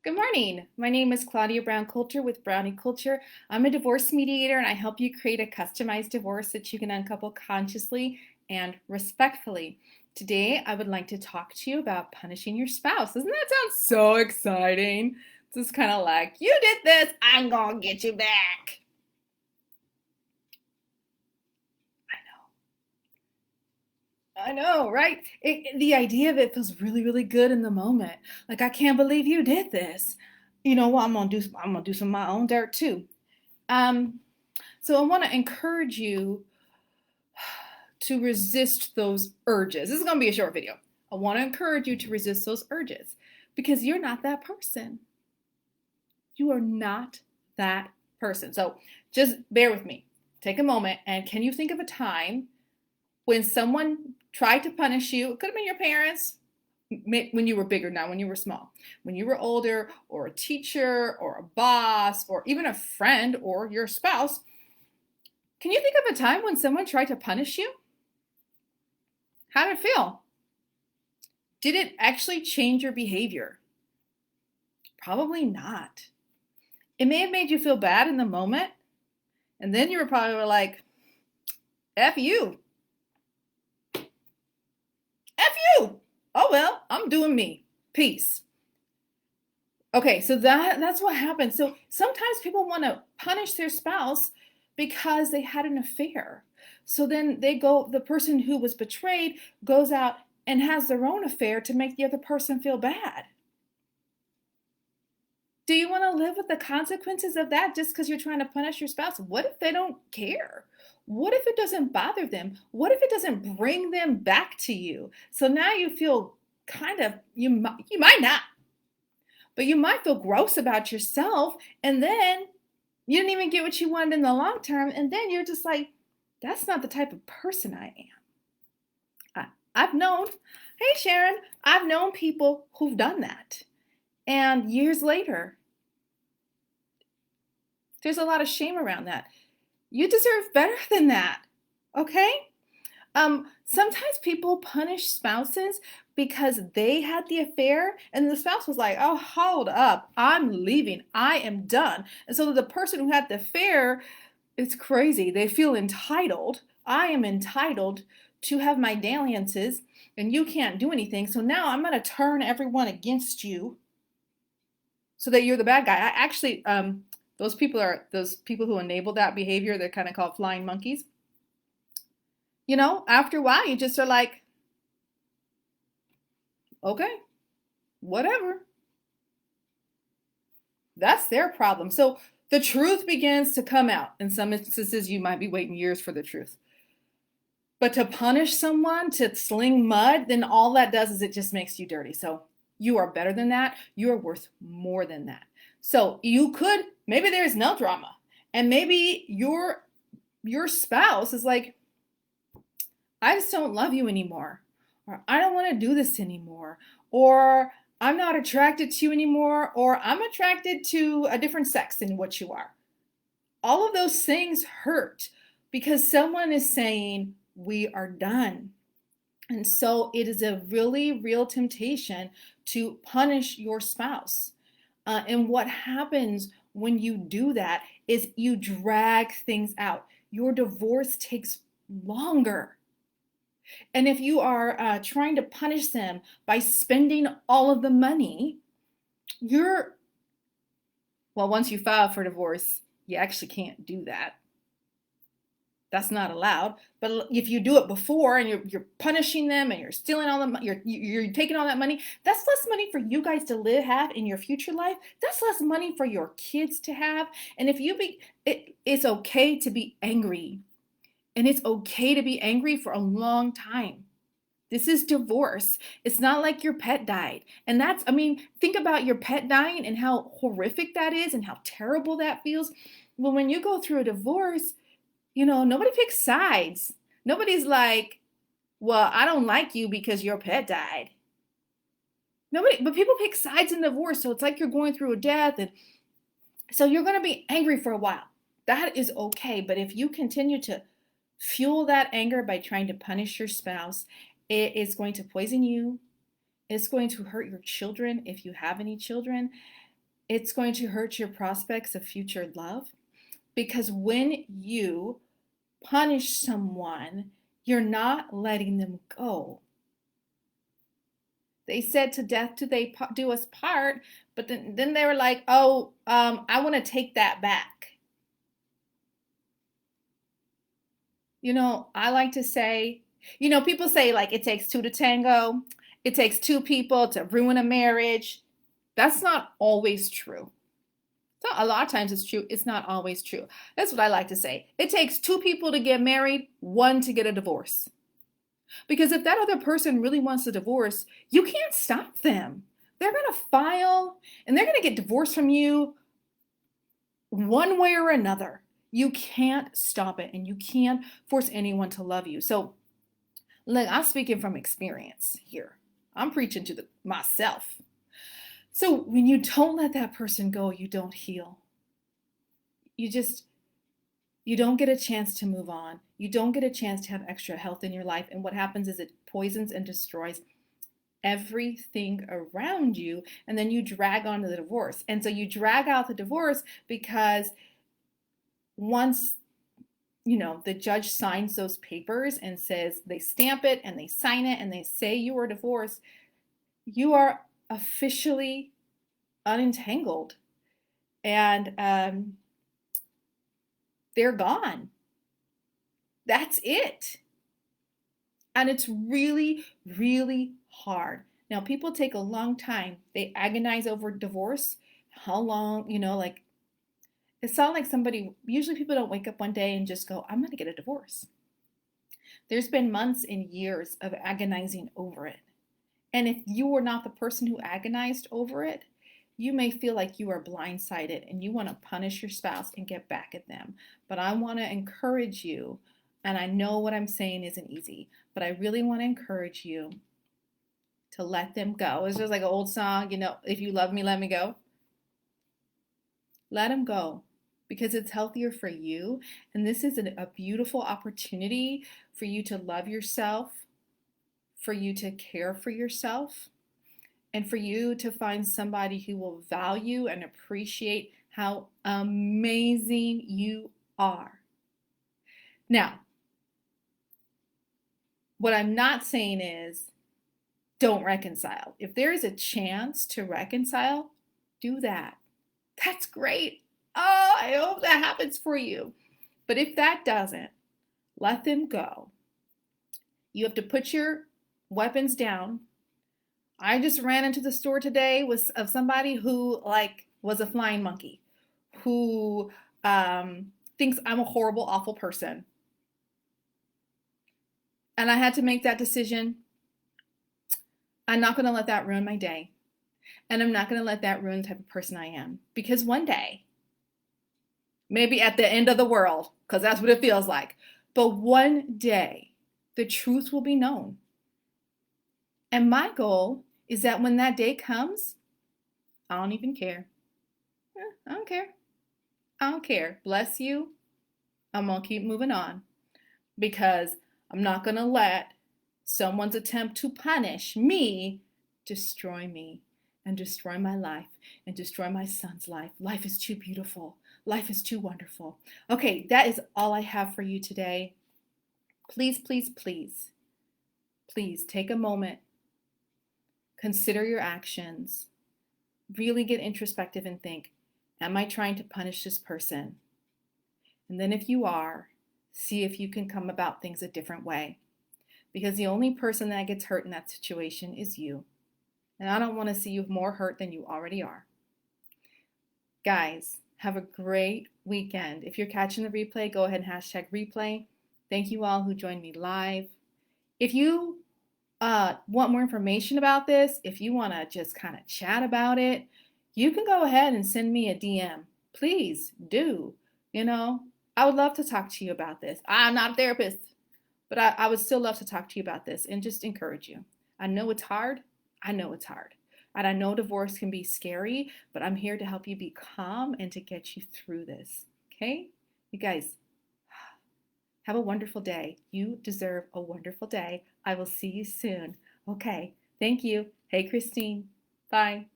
Good morning. My name is Claudia Brown Coulter with Brownie Culture. I'm a divorce mediator and I help you create a customized divorce that you can uncouple consciously and respectfully. Today, I would like to talk to you about punishing your spouse. Doesn't that sound so exciting? It's just kind of like, you did this, I'm gonna get you back. I know, right? The idea of it feels really, really good in the moment. Like, I can't believe you did this. You know what? I'm gonna do some of my own dirt too. Um, so I want to encourage you to resist those urges. This is going to be a short video. I want to encourage you to resist those urges because you're not that person. You are not that person. So just bear with me. Take a moment and can you think of a time when someone tried to punish you? It could have been your parents when you were bigger, not when you were small. When you were older, or a teacher, or a boss, or even a friend or your spouse. Can you think of a time when someone tried to punish you? How did it feel? Did it actually change your behavior? Probably not. It may have made you feel bad in the moment, and then you were probably like, F you. F you. Oh well, I'm doing me. Peace. Okay, so that's what happens. So sometimes people want to punish their spouse because they had an affair. So then the person who was betrayed goes out and has their own affair to make the other person feel bad. Do you want to live with the consequences of that just because you're trying to punish your spouse? What if they don't care? What if it doesn't bother them? What if it doesn't bring them back to you? So now you feel you might not, but you might feel gross about yourself, and then you didn't even get what you wanted in the long term, and then you're just like, that's not the type of person I am. I've known, hey Sharon, I've known people who've done that. And years later, there's a lot of shame around that. You deserve better than that. Okay? Sometimes people punish spouses because they had the affair and the spouse was like, oh, hold up, I'm leaving, I am done. And so the person who had the affair, it's crazy. They feel entitled. I am entitled to have my dalliances and you can't do anything. So now I'm going to turn everyone against you so that you're the bad guy. I actually, those people who enable that behavior. They're kind of called flying monkeys. You know, after a while, you just are like, okay, whatever. That's their problem. So the truth begins to come out. In some instances, you might be waiting years for the truth. But to punish someone, to sling mud, then all that does is it just makes you dirty. So you are better than that. You are worth more than that. So you could, maybe there's no drama. And maybe your spouse is like, I just don't love you anymore. Or I don't want to do this anymore. Or I'm not attracted to you anymore. Or I'm attracted to a different sex than what you are. All of those things hurt because someone is saying, we are done. And so it is a really real temptation to punish your spouse. And what happens when you do that is you drag things out. Your divorce takes longer. And if you are trying to punish them by spending all of the money, once you file for divorce, you actually can't do that. That's not allowed. But if you do it before and you're punishing them and you're stealing all the money, you're taking all that money, that's less money for you guys to have in your future life. That's less money for your kids to have. And if it's okay to be angry, and it's okay to be angry for a long time. This is divorce. It's not like your pet died. And think about your pet dying and how horrific that is and how terrible that feels. Well, when you go through a divorce, nobody picks sides. Nobody's like, well, I don't like you because your pet died. But people pick sides in divorce. So it's like you're going through a death. And so you're going to be angry for a while. That is okay. But if you continue to fuel that anger by trying to punish your spouse, it is going to poison you. It's going to hurt your children if you have any children. it's going to hurt your prospects of future love, because when you punish someone, you're not letting them go. They said to death do they do us part, but then they were like, oh, I want to take that back. I like to say, people say like it takes two to tango. It takes two people to ruin a marriage. That's not always true. So a lot of times it's true. It's not always true. That's what I like to say. It takes two people to get married, one to get a divorce. Because if that other person really wants a divorce, you can't stop them. They're going to file and they're going to get divorced from you one way or another. You can't stop it and you can't force anyone to love you. So, look, I'm speaking from experience here. I'm preaching to myself. So, when you don't let that person go, you don't heal. You don't get a chance to move on. You don't get a chance to have extra health in your life. And what happens is it poisons and destroys everything around you. And then you drag on to the divorce. And so you drag out the divorce because once the judge signs those papers and says they stamp it and they sign it and they say you are divorced, you are officially unentangled. And they're gone. That's it. And it's really, really hard. Now, people take a long time. They agonize over divorce. How long, like, it sounds like usually people don't wake up one day and just go, I'm going to get a divorce. There's been months and years of agonizing over it. And if you were not the person who agonized over it, you may feel like you are blindsided and you want to punish your spouse and get back at them. But I want to encourage you, and I know what I'm saying isn't easy, but I really want to encourage you to let them go. It's just like an old song, if you love me, let me go. Let them go because it's healthier for you. And this is a beautiful opportunity for you to love yourself, for you to care for yourself, and for you to find somebody who will value and appreciate how amazing you are. Now, what I'm not saying is don't reconcile. If there is a chance to reconcile, do that. That's great. Oh, I hope that happens for you. But if that doesn't, let them go. You have to put your weapons down. I just ran into the store today of somebody who was a flying monkey, who thinks I'm a horrible, awful person. And I had to make that decision. I'm not going to let that ruin my day. And I'm not going to let that ruin the type of person I am. Because one day, maybe at the end of the world, because that's what it feels like, but one day, the truth will be known. And my goal is that when that day comes, I don't even care. I don't care. I don't care. Bless you. I'm going to keep moving on because I'm not going to let someone's attempt to punish me destroy me and destroy my life and destroy my son's life. Life is too beautiful. Life is too wonderful. Okay, that is all I have for you today. Please, please, please, please take a moment. Consider your actions. Really get introspective and think, am I trying to punish this person? And then if you are, see if you can come about things a different way. Because the only person that gets hurt in that situation is you. And I don't want to see you more hurt than you already are. Guys, have a great weekend. If you're catching the replay, go ahead and hashtag replay. Thank you all who joined me live. If you want more information about this, if you want to just kind of chat about it, you can go ahead and send me a DM. Please do. I would love to talk to you about this. I'm not a therapist, but I would still love to talk to you about this and just encourage you. I know it's hard. I know it's hard. And I know divorce can be scary, but I'm here to help you be calm and to get you through this. Okay? You guys, have a wonderful day. You deserve a wonderful day. I will see you soon. Okay. Thank you. Hey, Christine. Bye.